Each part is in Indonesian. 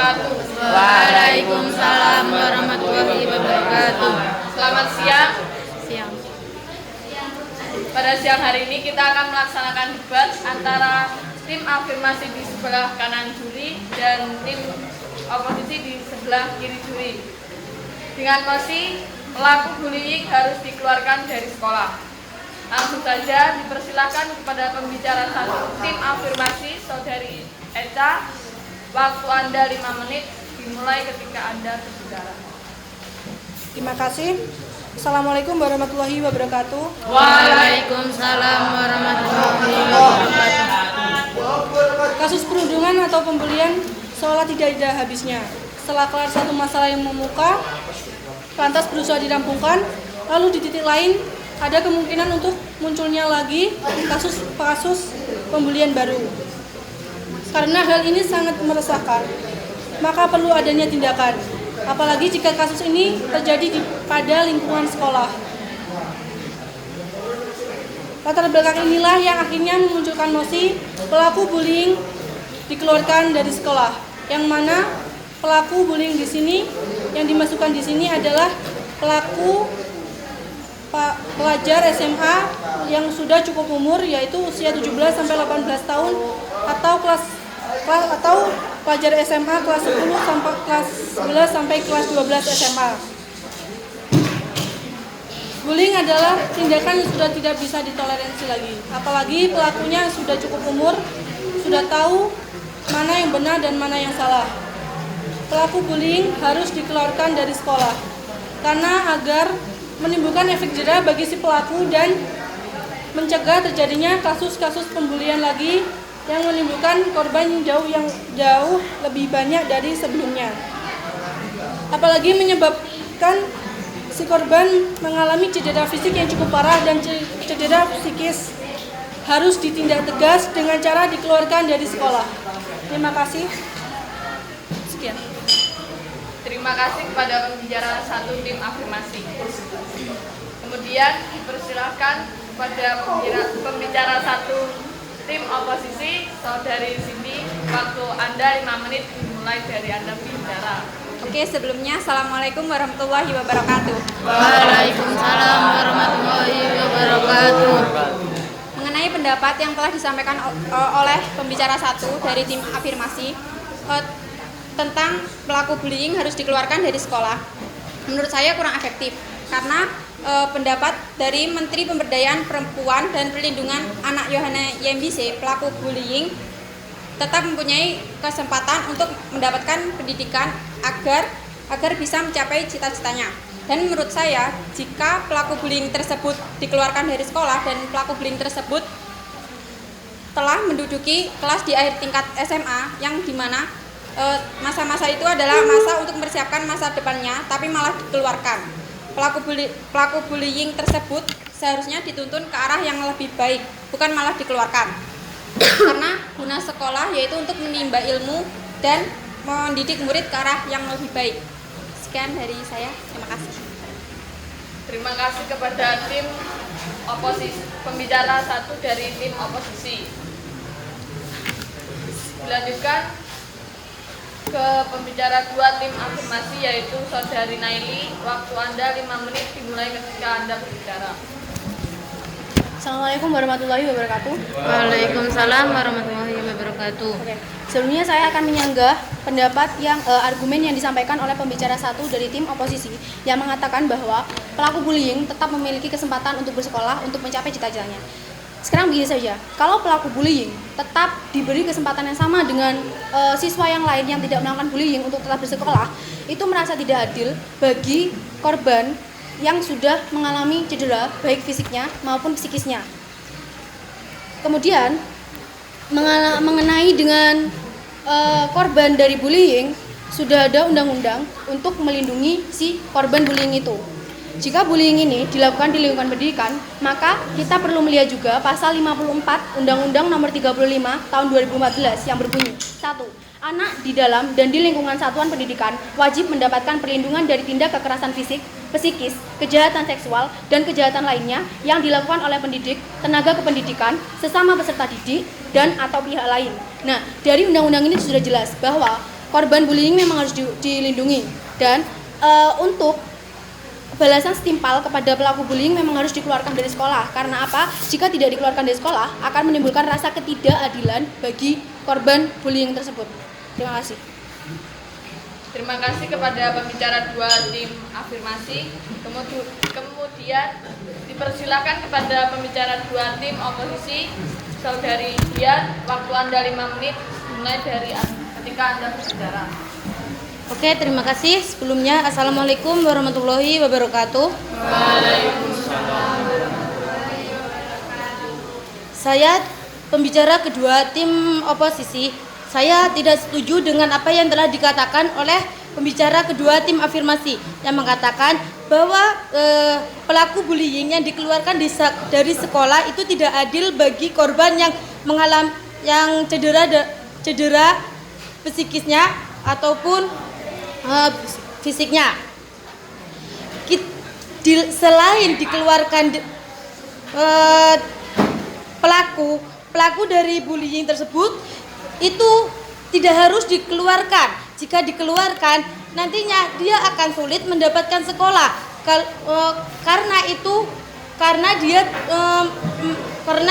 wabarakatuh. Waalaikumsalam warahmatullahi wabarakatuh. Selamat siang. Siang. Pada siang hari ini kita akan melaksanakan debat antara tim afirmasi di sebelah kanan juri dan tim oposisi di sebelah kiri juri. Dengan mosi, pelaku bullying harus dikeluarkan dari sekolah. Langsung saja dipersilakan kepada pembicara satu tim afirmasi, Saudari Eca. Waktu Anda 5 menit dimulai ketika Anda berbicara. Terima kasih. Assalamualaikum warahmatullahi wabarakatuh. Waalaikumsalam warahmatullahi wabarakatuh. Kasus perundungan atau pembulian seolah tidak ada habisnya. Setelah kelar satu masalah yang memuka, lantas berusaha dirampungkan, lalu di titik lain ada kemungkinan untuk munculnya lagi kasus pembulian baru. Karena hal ini sangat meresahkan, maka perlu adanya tindakan. Apalagi jika kasus ini terjadi pada lingkungan sekolah. Latar belakang inilah yang akhirnya memunculkan mosi pelaku bullying dikeluarkan dari sekolah. Yang mana pelaku bullying di sini yang dimasukkan di sini adalah pelajar SMA yang sudah cukup umur, yaitu usia 17 sampai 18 tahun atau pelajar SMA kelas 10 sampai kelas 11 sampai kelas 12 SMA. Bullying adalah tindakan yang sudah tidak bisa ditoleransi lagi. Apalagi pelakunya sudah cukup umur, sudah tahu mana yang benar dan mana yang salah. Pelaku bullying harus dikeluarkan dari sekolah karena agar menimbulkan efek jera bagi si pelaku dan mencegah terjadinya kasus-kasus pembulian lagi yang menimbulkan korban yang jauh lebih banyak dari sebelumnya. Apalagi menyebabkan si korban mengalami cedera fisik yang cukup parah dan cedera psikis. Harus ditindak tegas dengan cara dikeluarkan dari sekolah. Terima kasih. Sekian. Terima kasih kepada pembicara satu tim afirmasi. Kemudian dipersilakan kepada pembicara satu tim oposisi, Saudari Cindy. Waktu Anda 5 menit dimulai dari Anda berbicara. Oke, sebelumnya Assalamualaikum warahmatullahi wabarakatuh. Waalaikumsalam warahmatullahi wabarakatuh. Mengenai pendapat yang telah disampaikan oleh pembicara satu dari tim afirmasi tentang pelaku bullying harus dikeluarkan dari sekolah, menurut saya kurang efektif karena pendapat dari Menteri Pemberdayaan Perempuan dan Perlindungan Anak Yohana Yembise, pelaku bullying tetap mempunyai kesempatan untuk mendapatkan pendidikan agar bisa mencapai cita-citanya. Dan menurut saya, jika pelaku bullying tersebut dikeluarkan dari sekolah dan pelaku bullying tersebut telah menduduki kelas di akhir tingkat SMA, yang dimana masa-masa itu adalah masa untuk mempersiapkan masa depannya, tapi malah dikeluarkan. Pelaku bullying tersebut seharusnya dituntun ke arah yang lebih baik, bukan malah dikeluarkan. Karena guna sekolah yaitu untuk menimba ilmu dan mendidik murid ke arah yang lebih baik. Sekian dari saya, terima kasih. Terima kasih kepada tim oposisi, pembicara satu dari tim oposisi. Dilanjutkan ke pembicara dua tim afirmasi, yaitu Saudari Naili. Waktu Anda 5 menit dimulai ketika Anda berbicara. Assalamualaikum warahmatullahi wabarakatuh. Waalaikumsalam warahmatullahi wabarakatuh. Oke. Sebelumnya saya akan menyanggah pendapat argumen yang disampaikan oleh pembicara satu dari tim oposisi yang mengatakan bahwa pelaku bullying tetap memiliki kesempatan untuk bersekolah untuk mencapai cita-citanya. Sekarang begini saja, kalau pelaku bullying tetap diberi kesempatan yang sama dengan siswa yang lain yang tidak melakukan bullying untuk tetap bersekolah, itu merasa tidak adil bagi korban yang sudah mengalami cedera baik fisiknya maupun psikisnya. Kemudian mengenai dengan korban dari bullying, sudah ada undang-undang untuk melindungi si korban bullying itu. Jika bullying ini dilakukan di lingkungan pendidikan, maka kita perlu melihat juga pasal 54 Undang-Undang Nomor 35 Tahun 2014 yang berbunyi: 1. Anak di dalam dan di lingkungan satuan pendidikan wajib mendapatkan perlindungan dari tindak kekerasan fisik, psikis, kejahatan seksual, dan kejahatan lainnya yang dilakukan oleh pendidik, tenaga kependidikan, sesama peserta didik, dan atau pihak lain. Nah, dari undang-undang ini sudah jelas bahwa korban bullying memang harus dilindungi. Dan untuk balasan setimpal kepada pelaku bullying memang harus dikeluarkan dari sekolah. Karena apa? Jika tidak dikeluarkan dari sekolah akan menimbulkan rasa ketidakadilan bagi korban bullying tersebut. Terima kasih. Terima kasih kepada pembicara 2 tim afirmasi. Kemudian dipersilakan kepada pembicara 2 tim oposisi. Saudari Dian, waktu Anda 5 menit mulai dari ketika Anda berbicara. Oke, terima kasih. Sebelumnya, Assalamualaikum warahmatullahi wabarakatuh. Waalaikumsalam. Saya pembicara kedua tim oposisi. Saya tidak setuju dengan apa yang telah dikatakan oleh pembicara kedua tim afirmasi yang mengatakan bahwa pelaku bullying yang dikeluarkan dari sekolah itu tidak adil bagi korban yang cedera psikisnya ataupun fisiknya. Selain dikeluarkan pelaku dari bullying tersebut itu tidak harus dikeluarkan. Jika dikeluarkan, nantinya dia akan sulit mendapatkan sekolah. Karena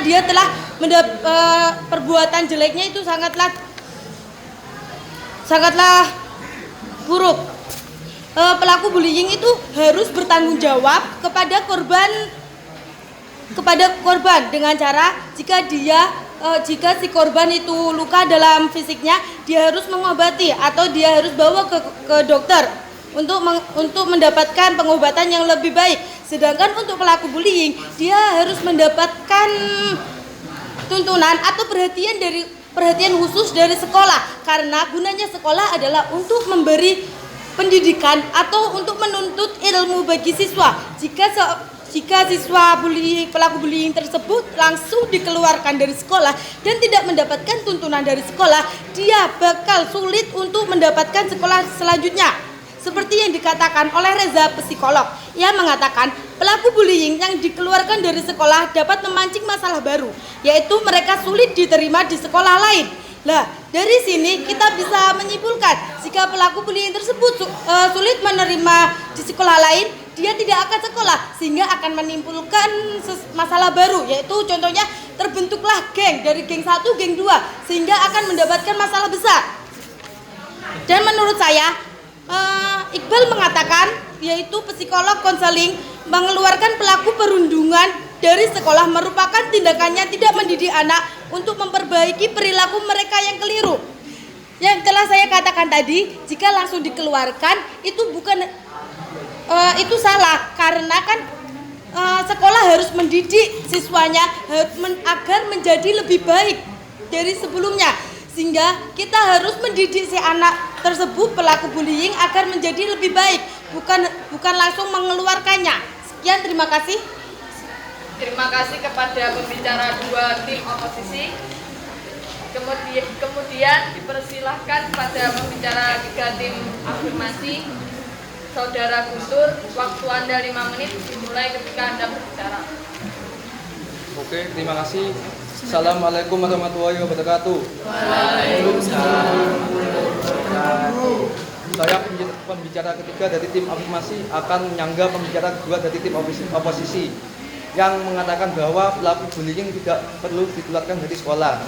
dia telah perbuatan jeleknya itu sangatlah buruk. Pelaku bullying itu harus bertanggung jawab kepada korban dengan cara jika si korban itu luka dalam fisiknya, dia harus mengobati atau dia harus bawa ke dokter untuk mendapatkan pengobatan yang lebih baik. Sedangkan untuk pelaku bullying, dia harus mendapatkan tuntunan atau perhatian khusus dari sekolah, karena gunanya sekolah adalah untuk memberi pendidikan atau untuk menuntut ilmu bagi siswa. Jika siswa pelaku bullying tersebut langsung dikeluarkan dari sekolah dan tidak mendapatkan tuntunan dari sekolah, dia bakal sulit untuk mendapatkan sekolah selanjutnya. Seperti yang dikatakan oleh Reza, psikolog, yang mengatakan pelaku bullying yang dikeluarkan dari sekolah dapat memancing masalah baru, yaitu mereka sulit diterima di sekolah lain. Nah, dari sini kita bisa menyimpulkan jika pelaku bullying tersebut sulit menerima di sekolah lain, dia tidak akan sekolah, sehingga akan menimbulkan masalah baru, yaitu contohnya terbentuklah geng, dari geng 1, geng 2, sehingga akan mendapatkan masalah besar. Dan menurut saya, Iqbal mengatakan, yaitu psikolog konseling, mengeluarkan pelaku perundungan dari sekolah merupakan tindakannya tidak mendidik anak untuk memperbaiki perilaku mereka yang keliru. Yang telah saya katakan tadi, jika langsung dikeluarkan itu salah, karena kan sekolah harus mendidik siswanya agar menjadi lebih baik dari sebelumnya, sehingga kita harus mendidik si anak tersebut pelaku bullying agar menjadi lebih baik, bukan langsung mengeluarkannya. Sekian, terima kasih. Terima kasih kepada pembicara 2 tim oposisi. Kemudian dipersilahkan pada pembicara 3 tim afirmasi. Saudara Guntur, waktu Anda 5 menit dimulai ketika Anda berbicara. Oke, terima kasih. Assalamualaikum warahmatullahi wabarakatuh. Waalaikumsalam. Saya pembicara ketiga dari tim afirmasi akan menyanggah pembicara kedua dari tim oposisi yang mengatakan bahwa pelaku bullying tidak perlu dikeluarkan dari sekolah,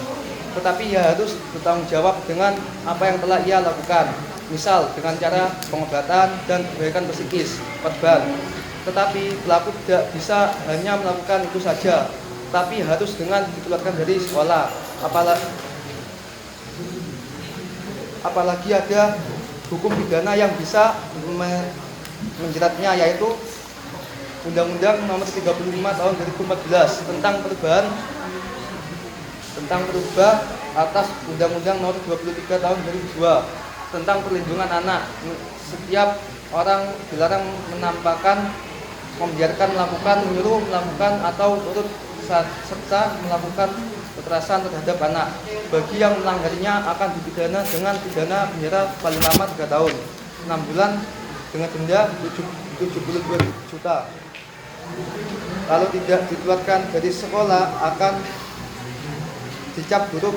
tetapi ia harus bertanggung jawab dengan apa yang telah ia lakukan, misal dengan cara pengobatan dan perbaikan psikis korban. Tetapi pelaku tidak bisa hanya melakukan itu saja, tapi harus dengan dikeluarkan dari sekolah. Apalagi ada hukum pidana yang bisa menjeratnya, yaitu Undang-Undang Nomor 35 Tahun 2014 tentang perubah atas Undang-Undang Nomor 23 Tahun 2002 tentang perlindungan anak. Setiap orang dilarang menampakkan, membiarkan, melakukan, menyuruh melakukan atau turut serta melakukan kekerasan terhadap anak. Bagi yang melanggarnya akan dipidana dengan pidana penjara paling lama 3 tahun, 6 bulan dengan denda 72 juta. Kalau tidak dikeluarkan dari sekolah akan dicap buruk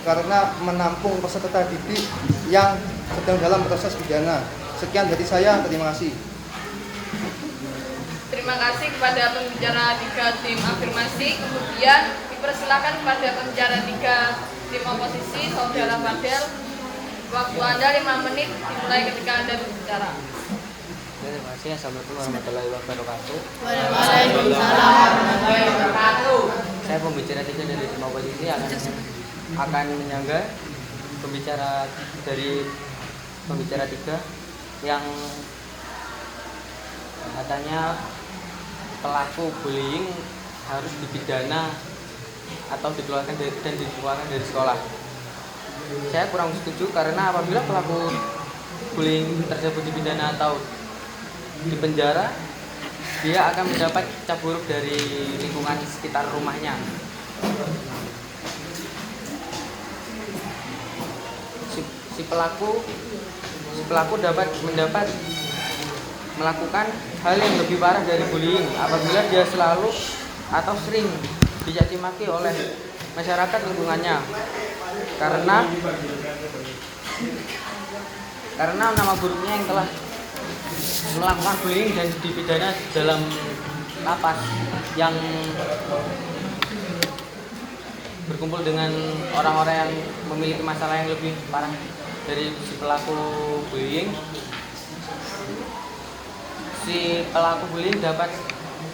karena menampung peserta didik yang sedang dalam proses pidana. Sekian dari saya, terima kasih. Terima kasih kepada pembicara 3 tim afirmasi. Kemudian dipersilakan kepada pembicara 3 tim oposisi, Saudara Fadel. Waktu Anda 5 menit dimulai ketika Anda berbicara. Terima kasih. Assalamualaikum warahmatullahi wabarakatuh. Waalaikumsalam warahmatullahi wabarakatuh. Saya pembicara 3 dari tim oposisi akan menyangga pembicara dari pembicara 3 yang katanya pelaku bullying harus dipidana atau dikeluarkan dari sekolah. Saya kurang setuju karena apabila pelaku bullying tersebut dipidana atau dipenjara, dia akan mendapat cap buruk dari lingkungan sekitar rumahnya. Si pelaku dapat melakukan hal yang lebih parah dari bullying apabila dia selalu atau sering dicaci maki oleh masyarakat lingkungannya karena nama buruknya yang telah melakukan bullying dan dipidana dalam lapas yang berkumpul dengan orang-orang yang memiliki masalah yang lebih parah dari si pelaku bullying. Si pelaku bullying dapat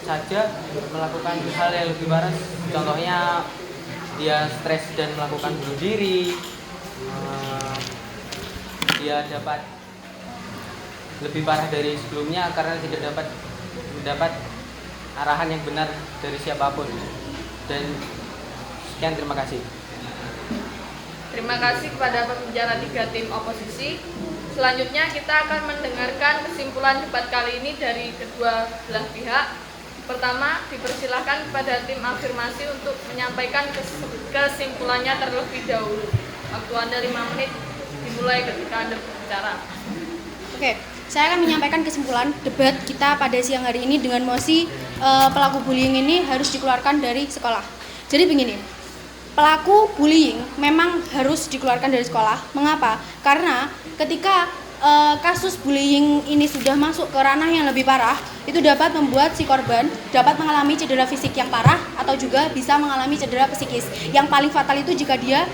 saja melakukan hal yang lebih parah, contohnya dia stres dan melakukan bunuh diri. Dia dapat lebih parah dari sebelumnya karena tidak dapat mendapat arahan yang benar dari siapapun. Dan sekian, terima kasih. Terima kasih kepada pembicara 3 tim oposisi. Selanjutnya kita akan mendengarkan kesimpulan debat kali ini dari kedua belah pihak. Pertama, dipersilahkan kepada tim afirmasi untuk menyampaikan kesimpulannya terlebih dahulu. Waktu Anda 5 menit dimulai ketika Anda berbicara. Oke, saya akan menyampaikan kesimpulan debat kita pada siang hari ini dengan mosi pelaku bullying ini harus dikeluarkan dari sekolah. Jadi begini, pelaku bullying memang harus dikeluarkan dari sekolah. Mengapa? Karena ketika kasus bullying ini sudah masuk ke ranah yang lebih parah, itu dapat membuat si korban dapat mengalami cedera fisik yang parah atau juga bisa mengalami cedera psikis. Yang paling fatal itu jika dia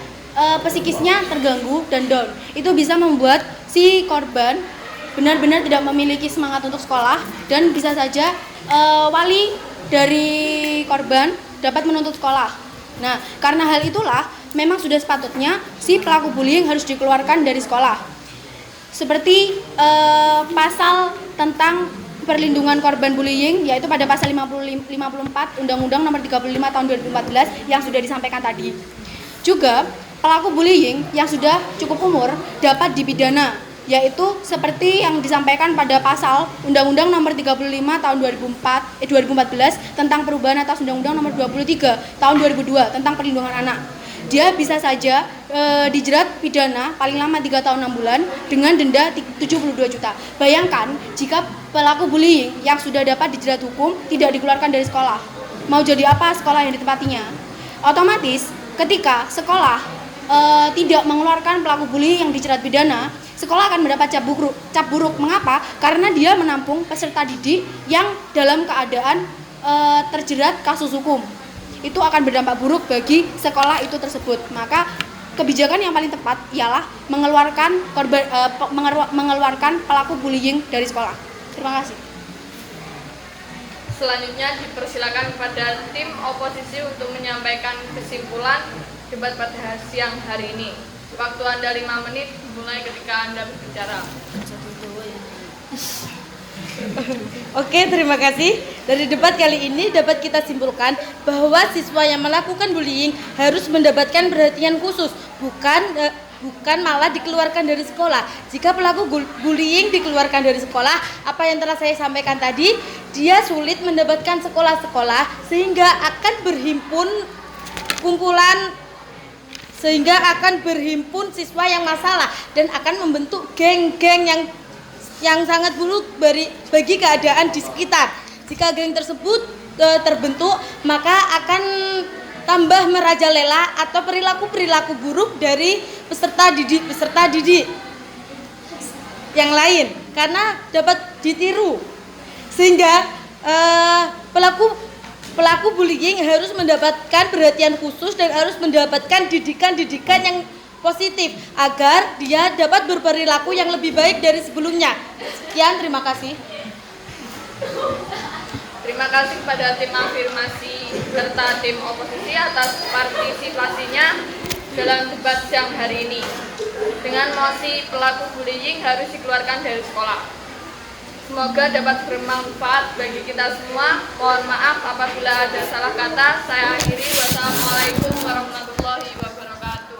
psikisnya terganggu dan down. Itu bisa membuat si korban benar-benar tidak memiliki semangat untuk sekolah dan bisa saja wali dari korban dapat menuntut sekolah. Nah, karena hal itulah memang sudah sepatutnya si pelaku bullying harus dikeluarkan dari sekolah. Seperti pasal tentang perlindungan korban bullying, yaitu pada pasal 54 Undang-Undang Nomor 35 Tahun 2014 yang sudah disampaikan tadi. Juga pelaku bullying yang sudah cukup umur dapat dipidana, yaitu seperti yang disampaikan pada pasal Undang-Undang Nomor 35 Tahun 2014 tentang perubahan atas Undang-Undang Nomor 23 Tahun 2002 tentang perlindungan anak. Dia bisa saja dijerat pidana paling lama 3 tahun 6 bulan dengan denda 72 juta. Bayangkan jika pelaku bullying yang sudah dapat dijerat hukum tidak dikeluarkan dari sekolah. Mau jadi apa sekolah yang ditempatinya? Otomatis ketika sekolah tidak mengeluarkan pelaku bullying yang dijerat pidana, sekolah akan mendapat cap buruk. Mengapa? Karena dia menampung peserta didik yang dalam keadaan terjerat kasus hukum. Itu akan berdampak buruk bagi sekolah itu tersebut. Maka kebijakan yang paling tepat ialah mengeluarkan pelaku bullying dari sekolah. Terima kasih. Selanjutnya dipersilakan kepada tim oposisi untuk menyampaikan kesimpulan debat pada siang hari ini. Waktu Anda 5 menit dimulai ketika Anda berbicara. Oke, terima kasih. Dari debat kali ini dapat kita simpulkan bahwa siswa yang melakukan bullying harus mendapatkan perhatian khusus, bukan malah dikeluarkan dari sekolah. Jika pelaku bullying dikeluarkan dari sekolah, apa yang telah saya sampaikan tadi, dia sulit mendapatkan sekolah-sekolah sehingga akan berhimpun siswa yang masalah dan akan membentuk geng-geng yang sangat buruk bagi keadaan di sekitar. Jika geng tersebut terbentuk, maka akan tambah merajalela atau perilaku-perilaku buruk dari peserta didik yang lain karena dapat ditiru, sehingga pelaku bullying harus mendapatkan perhatian khusus dan harus mendapatkan didikan yang positif agar dia dapat berperilaku yang lebih baik dari sebelumnya. Sekian, terima kasih. Terima kasih kepada tim afirmasi serta tim oposisi atas partisipasinya dalam debat siang hari ini. Dengan mosi pelaku bullying harus dikeluarkan dari sekolah. Semoga dapat bermanfaat bagi kita semua. Mohon maaf apabila ada salah kata. Saya akhiri. Wassalamualaikum warahmatullahi wabarakatuh.